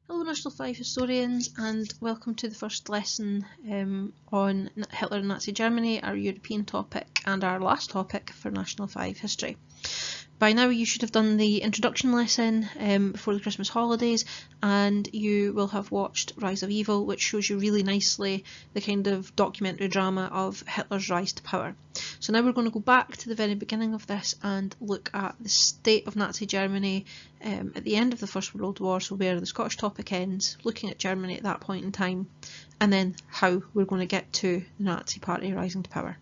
Hello National 5 historians, and welcome to the first lesson on Hitler and Nazi Germany, our European topic and our last topic for National 5 history. By now you should have done the introduction lesson before the Christmas holidays, and you will have watched Rise of Evil, which shows you really nicely the kind of documentary drama of Hitler's rise to power. So now we're going to go back to the very beginning of this and look at the state of Nazi Germany at the end of the First World War, so where the Scottish topic ends, looking at Germany at that point in time, and then how we're going to get to the Nazi Party rising to power.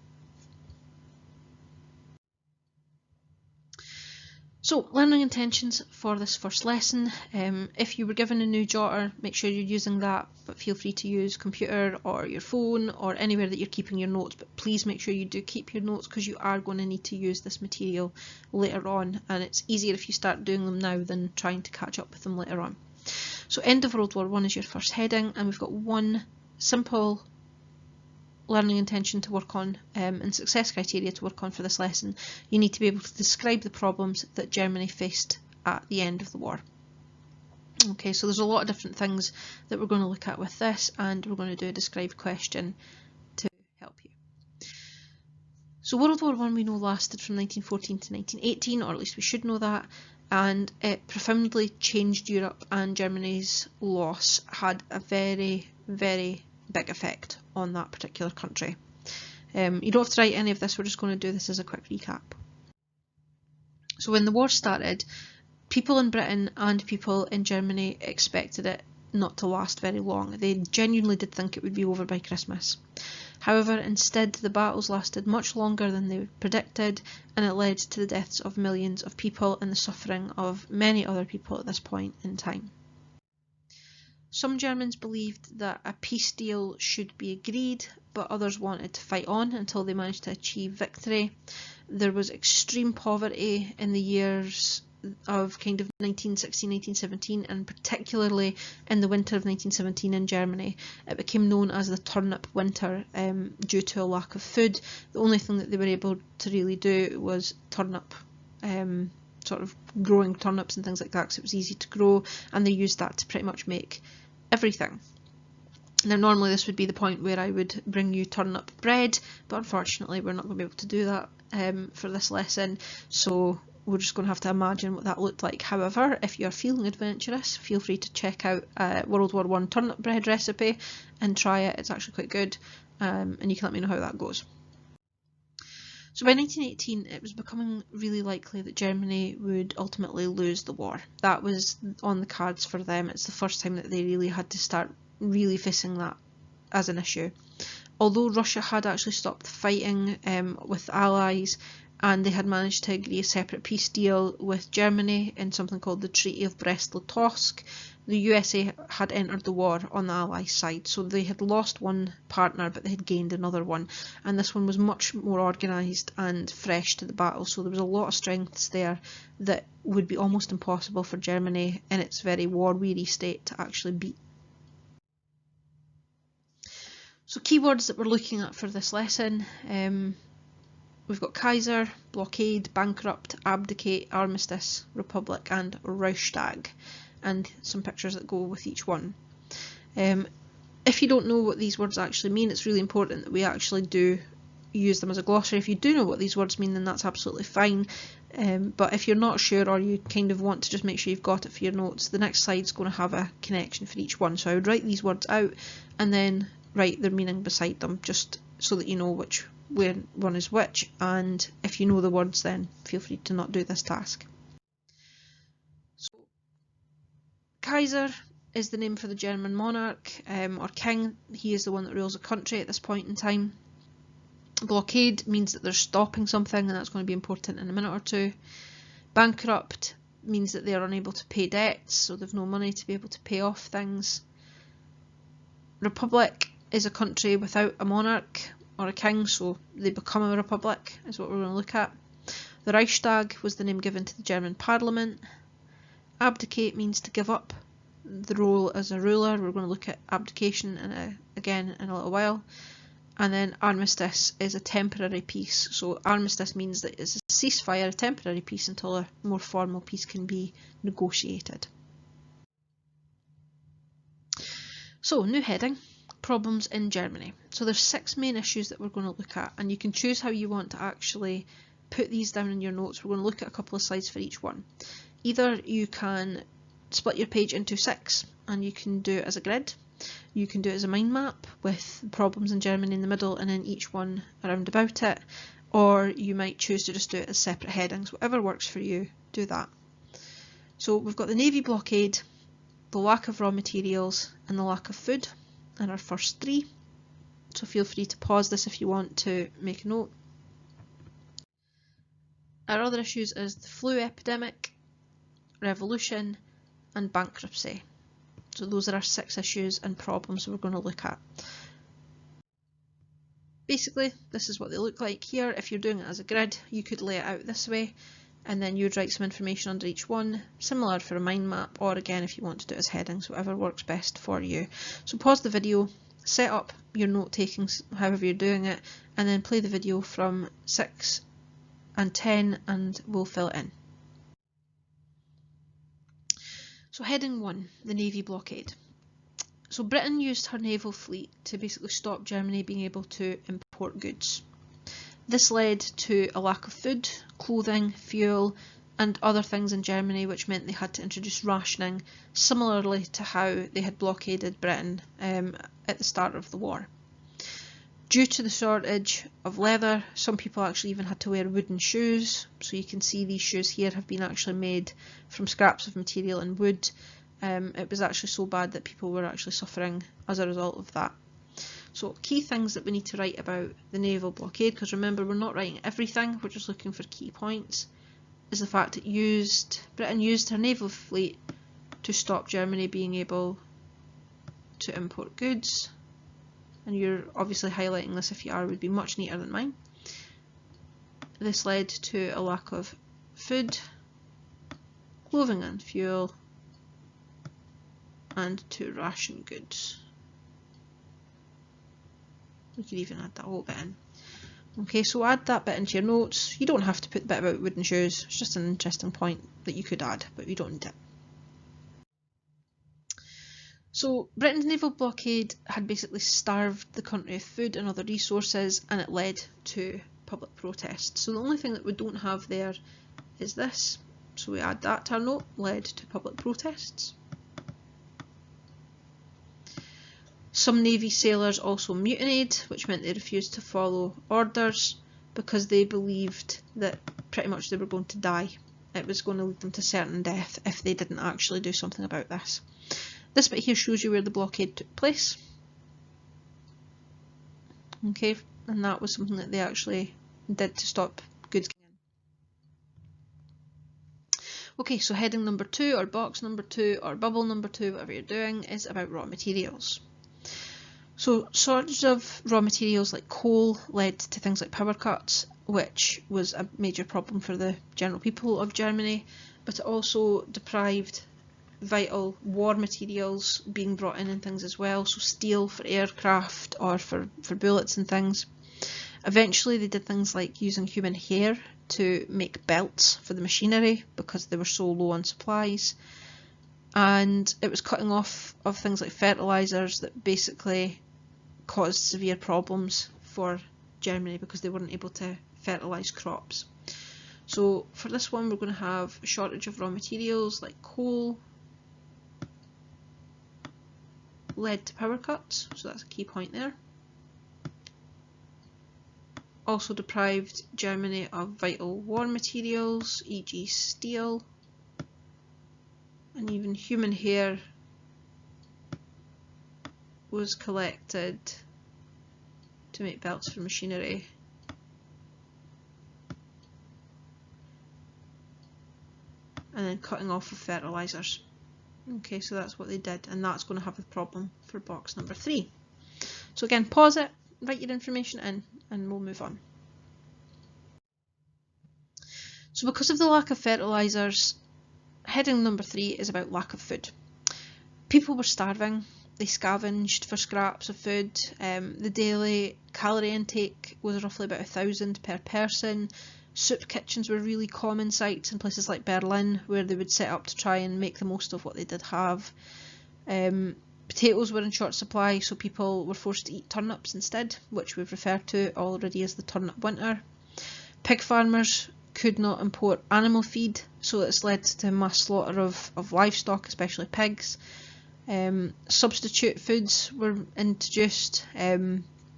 So, learning intentions for this first lesson. If you were given a new jotter, make sure you're using that, but feel free to use computer or your phone or anywhere that you're keeping your notes, but please make sure you do keep your notes because you are going to need to use this material later on, and it's easier if you start doing them now than trying to catch up with them later on. So end of World War I is your first heading, and we've got one simple learning intention to work on and success criteria to work on for this lesson. You need to be able to describe the problems that Germany faced at the end of the war. Okay, so there's a lot of different things that we're going to look at with this, and we're going to do a described question to help you. So World War I we know lasted from 1914 to 1918, or at least we should know that, and it profoundly changed Europe, and Germany's loss had a very, very big effect on that particular country. You don't have to write any of this, we're just going to do this as a quick recap. So when the war started, people in Britain and people in Germany expected it not to last very long. They genuinely did think it would be over by Christmas. However, instead the battles lasted much longer than they predicted, and it led to the deaths of millions of people and the suffering of many other people at this point in time. Some Germans believed that a peace deal should be agreed, but others wanted to fight on until they managed to achieve victory. There was extreme poverty in the years of kind of 1916, 1917, and particularly in the winter of 1917 in Germany. It became known as the turnip winter due to a lack of food. The only thing that they were able to really do was turnip, sort of growing turnips and things like that, because it was easy to grow, and they used that to pretty much make everything. Now normally this would be the point where I would bring you turnip bread, but unfortunately we're not going to be able to do that for this lesson, so we're just going to have to imagine what that looked like. However, if you're feeling adventurous, feel free to check out World War I turnip bread recipe and try it. It's actually quite good, and you can let me know how that goes. So by 1918 it was becoming really likely that Germany would ultimately lose the war. That was on the cards for them. It's the first time that they really had to start really facing that as an issue. Although Russia had actually stopped fighting with allies, and they had managed to agree a separate peace deal with Germany in something called the Treaty of Brest-Litovsk, the USA had entered the war on the Allies' side, so they had lost one partner but they had gained another one, and this one was much more organised and fresh to the battle, so there was a lot of strengths there that would be almost impossible for Germany in its very war-weary state to actually beat. So keywords that we're looking at for this lesson, we've got Kaiser, Blockade, Bankrupt, Abdicate, Armistice, Republic and Reichstag, and some pictures that go with each one. If you don't know what these words actually mean, it's really important that we actually do use them as a glossary. If you do know what these words mean, then that's absolutely fine, but if you're not sure, or you kind of want to just make sure you've got it for your notes, the next slide's going to have a connection for each one. So I would write these words out and then write their meaning beside them, just so that you know which one is which, and if you know the words then feel free to not do this task. So Kaiser is the name for the German monarch or king. He is the one that rules a country at this point in time. Blockade means that they're stopping something, and that's going to be important in a minute or two. Bankrupt means that they are unable to pay debts, so they've no money to be able to pay off things. Republic is a country without a monarch or a king, so they become a republic, is what we're going to look at. The Reichstag was the name given to the German parliament. Abdicate means to give up the role as a ruler. We're going to look at abdication again in a little while. And then armistice is a temporary peace. So armistice means that it's a ceasefire, a temporary peace, until a more formal peace can be negotiated. So, new heading, problems in Germany. So there's 6 main issues that we're going to look at, and you can choose how you want to actually put these down in your notes. We're going to look at a couple of slides for each one. Either you can split your page into 6 and you can do it as a grid. You can do it as a mind map with problems in Germany in the middle and then each one around about it, or you might choose to just do it as separate headings. Whatever works for you, do that. So we've got the Navy blockade, the lack of raw materials and the lack of food in our first 3. So feel free to pause this if you want to make a note. Our other issues is the flu epidemic, revolution and bankruptcy. So those are our 6 issues and problems we're going to look at. Basically, this is what they look like here. If you're doing it as a grid, you could lay it out this way, and then you'd write some information under each one, similar for a mind map, or again if you want to do it as headings, whatever works best for you. So pause the video, set up your note takings however you're doing it, and then play the video from 6 and 10 and we'll fill it in. So heading 1, the Navy blockade. So Britain used her naval fleet to basically stop Germany being able to import goods. This led to a lack of food, clothing, fuel and other things in Germany, which meant they had to introduce rationing, similarly to how they had blockaded Britain at the start of the war. Due to the shortage of leather, some people actually even had to wear wooden shoes. So you can see these shoes here have been actually made from scraps of material and wood. It was actually so bad that people were actually suffering as a result of that. So key things that we need to write about the naval blockade, because remember we're not writing everything, we're just looking for key points, is the fact that Britain used her naval fleet to stop Germany being able to import goods. And you're obviously highlighting this, if you are, would be much neater than mine. This led to a lack of food, clothing and fuel, and to ration goods. We could even add that whole bit in. Okay, so add that bit into your notes. You don't have to put the bit about wooden shoes, it's just an interesting point that you could add, but you don't need it. So Britain's naval blockade had basically starved the country of food and other resources, and it led to public protests. So the only thing that we don't have there is this. So we add that to our note, led to public protests. Some Navy sailors also mutinied, which meant they refused to follow orders because they believed that pretty much they were going to die. It was going to lead them to certain death if they didn't actually do something about this. This bit here shows you where the blockade took place. Okay, and that was something that they actually did to stop goods getting in. Okay, so heading number 2 or box number 2 or bubble number 2, whatever you're doing, is about raw materials. So shortage of raw materials like coal led to things like power cuts, which was a major problem for the general people of Germany, but it also deprived vital war materials being brought in and things as well, so steel for aircraft or for bullets and things. Eventually they did things like using human hair to make belts for the machinery because they were so low on supplies, and it was cutting off of things like fertilisers that basically caused severe problems for Germany because they weren't able to fertilise crops. So for this one we're going to have a shortage of raw materials like coal, led to power cuts, so that's a key point there. Also deprived Germany of vital war materials, e.g. steel, and even human hair was collected to make belts for machinery. And then cutting off of fertilisers. Okay, so that's what they did, and that's going to have a problem for box number 3. So again, pause it, write your information in, and we'll move on. So because of the lack of fertilisers, heading number 3 is about lack of food. People were starving, they scavenged for scraps of food. The daily calorie intake was roughly about 1,000 per person. Soup kitchens were really common sights in places like Berlin, where they would set up to try and make the most of what they did have. Potatoes were in short supply, so people were forced to eat turnips instead, which we've referred to already as the turnip winter. Pig farmers could not import animal feed, so it's led to mass slaughter of livestock, especially pigs. Substitute foods were introduced.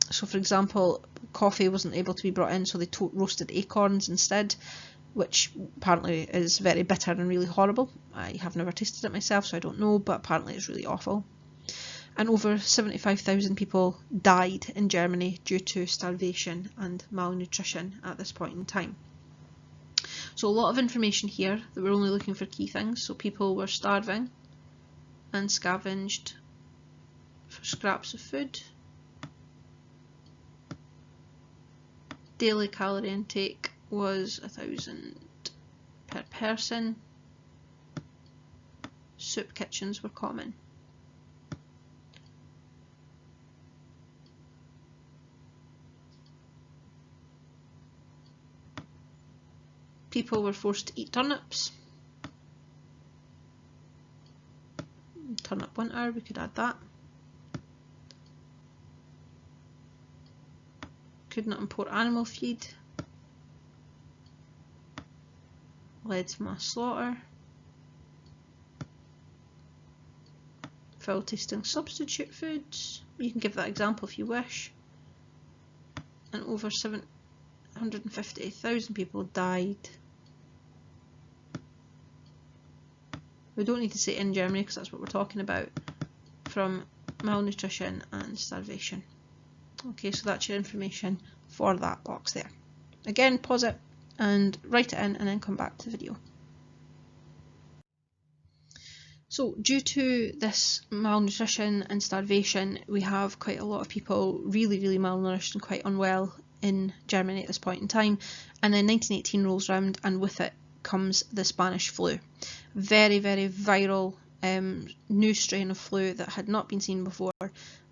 So for example, coffee wasn't able to be brought in, so they roasted acorns instead, which apparently is very bitter and really horrible. I have never tasted it myself, so I don't know, but apparently it's really awful. And over 75,000 people died in Germany due to starvation and malnutrition at this point in time. So a lot of information here that we're only looking for key things. So people were starving and scavenged for scraps of food. Daily calorie intake was 1,000 per person. Soup kitchens were common. People were forced to eat turnips. Turnip winter, we could add that. Could not import animal feed. Led to mass slaughter. Foul tasting substitute foods. You can give that example if you wish. And over 750,000 people died. We don't need to say in Germany because that's what we're talking about, from malnutrition and starvation. Okay, so that's your information for that box there. Again, pause it and write it in and then come back to the video. So due to this malnutrition and starvation, we have quite a lot of people really malnourished and quite unwell in Germany at this point in time. And then 1918 rolls around, and with it comes the Spanish flu. Very viral new strain of flu that had not been seen before,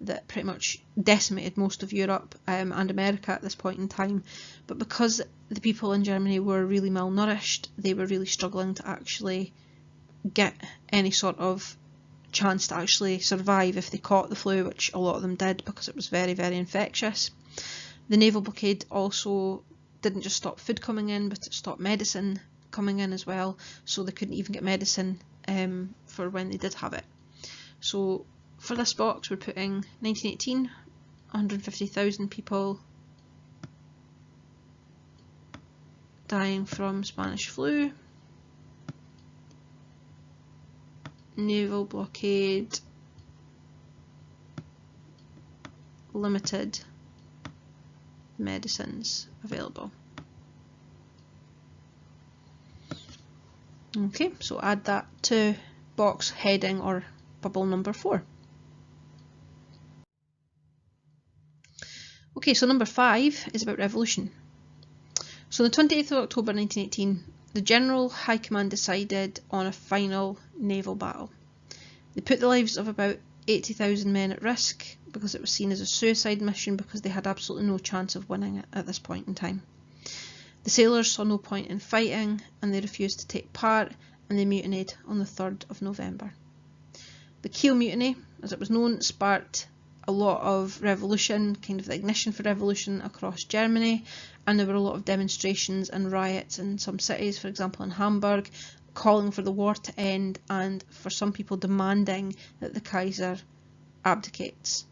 that pretty much decimated most of Europe and America at this point in time. But because the people in Germany were really malnourished, they were really struggling to actually get any sort of chance to actually survive if they caught the flu, which a lot of them did because it was very infectious. The naval blockade also didn't just stop food coming in, but it stopped medicine coming in as well, so they couldn't even get medicine for when they did have it. So for this box we're putting 1918, 150,000 people dying from Spanish flu. Naval blockade, limited medicines available. Okay, so add that to box heading or bubble number 4. Okay, so number 5 is about revolution. So on the 28th of October 1918, the General High Command decided on a final naval battle. They put the lives of about 80,000 men at risk because it was seen as a suicide mission because they had absolutely no chance of winning it at this point in time. The sailors saw no point in fighting and they refused to take part, and they mutinied on the 3rd of November. The Kiel Mutiny, as it was known, sparked a lot of revolution, kind of the ignition for revolution across Germany, and there were a lot of demonstrations and riots in some cities, for example in Hamburg, calling for the war to end and for some people demanding that the Kaiser abdicates.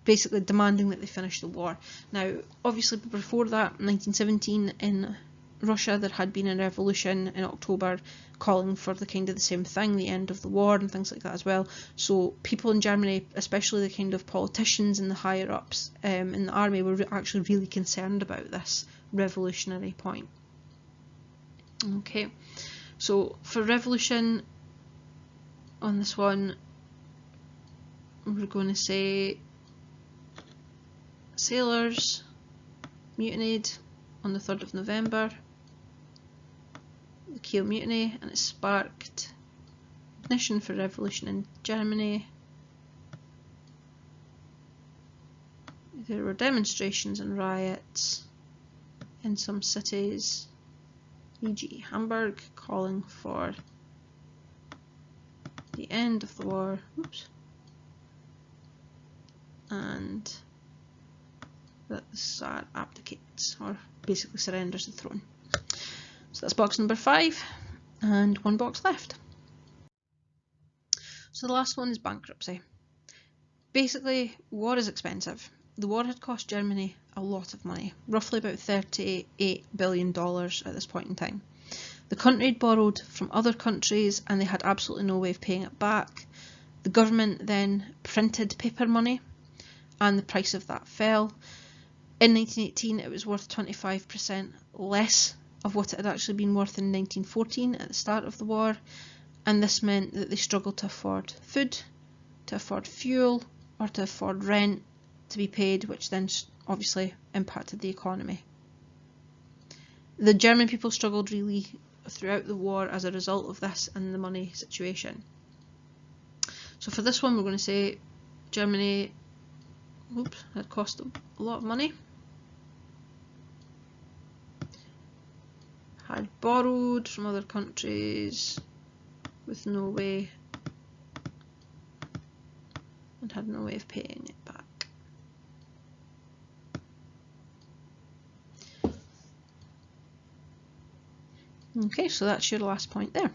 Basically demanding that they finish the war. Now, obviously before that, 1917 in Russia, there had been a revolution in October calling for the kind of the same thing, the end of the war and things like that as well. So people in Germany, especially the kind of politicians and the higher ups in the army, were actually really concerned about this revolutionary point. Okay, so for revolution on this one, we're going to say sailors mutinied on the 3rd of November, the Kiel Mutiny, and it sparked ignition for revolution in Germany. There were demonstrations and riots in some cities, e.g. Hamburg, calling for the end of the war, oops, and that the Tsar abdicates, or basically surrenders the throne. So that's box number 5, and one box left. So the last one is bankruptcy. Basically, war is expensive. The war had cost Germany a lot of money, roughly about $38 billion at this point in time. The country had borrowed from other countries and they had absolutely no way of paying it back. The government then printed paper money and the price of that fell. In 1918 it was worth 25% less of what it had actually been worth in 1914 at the start of the war, and this meant that they struggled to afford food, to afford fuel, or to afford rent to be paid, which then obviously impacted the economy. The German people struggled really throughout the war as a result of this and the money situation. So for this one we're going to say Germany, had cost a lot of money, had borrowed from other countries with no way, and had no way of paying it back. Okay, so that's your last point there.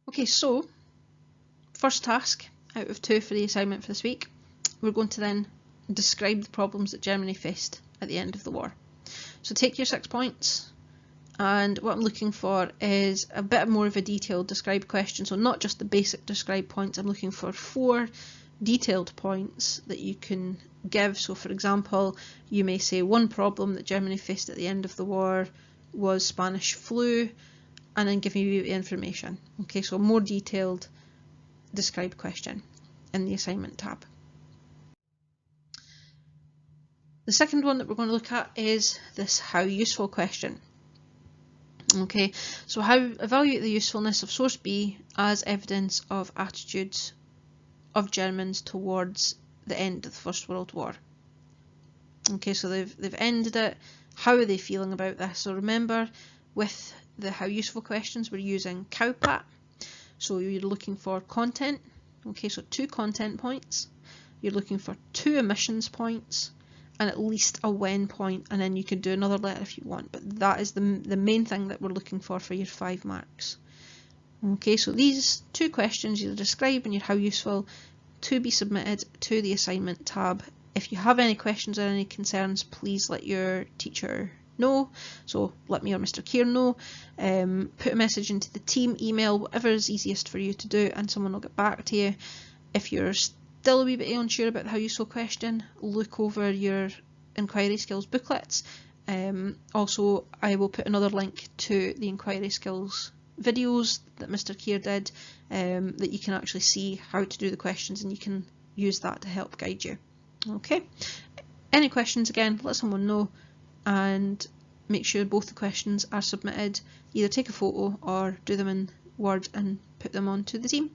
Okay, so first task out of 2 for the assignment for this week, we're going to then describe the problems that Germany faced at the end of the war. So take your 6 points, and what I'm looking for is a bit more of a detailed describe question, so not just the basic describe points. I'm looking for 4 detailed points that you can give. So for example, you may say one problem that Germany faced at the end of the war was Spanish flu, and then give me the information. Okay, so a more detailed describe question in the assignment tab. The second one that we're going to look at is this how useful question. Okay, so how evaluate the usefulness of source B as evidence of attitudes of Germans towards the end of the First World War. Okay, so they've ended it. How are they feeling about this? So remember, with the how useful questions, we're using cowpat. So you're looking for content. Okay, so 2 content points. You're looking for 2 omissions points and at least a when point, and then you can do another letter if you want. But that is the main thing that we're looking for your 5 marks. Okay, so these 2 questions, your describe and your how useful, to be submitted to the assignment tab. If you have any questions or any concerns, please let your teacher know. So let me or Mr. Keir know. Put a message into the team, email, whatever is easiest for you to do, and someone will get back to you. If you're still a wee bit unsure about the how useful question, look over your inquiry skills booklets. Also, I will put another link to the inquiry skills videos that Mr. Keir did, that you can actually see how to do the questions, and you can use that to help guide you. Okay, any questions, again, let someone know, and make sure both the questions are submitted. Either take a photo or do them in Word and put them onto the team.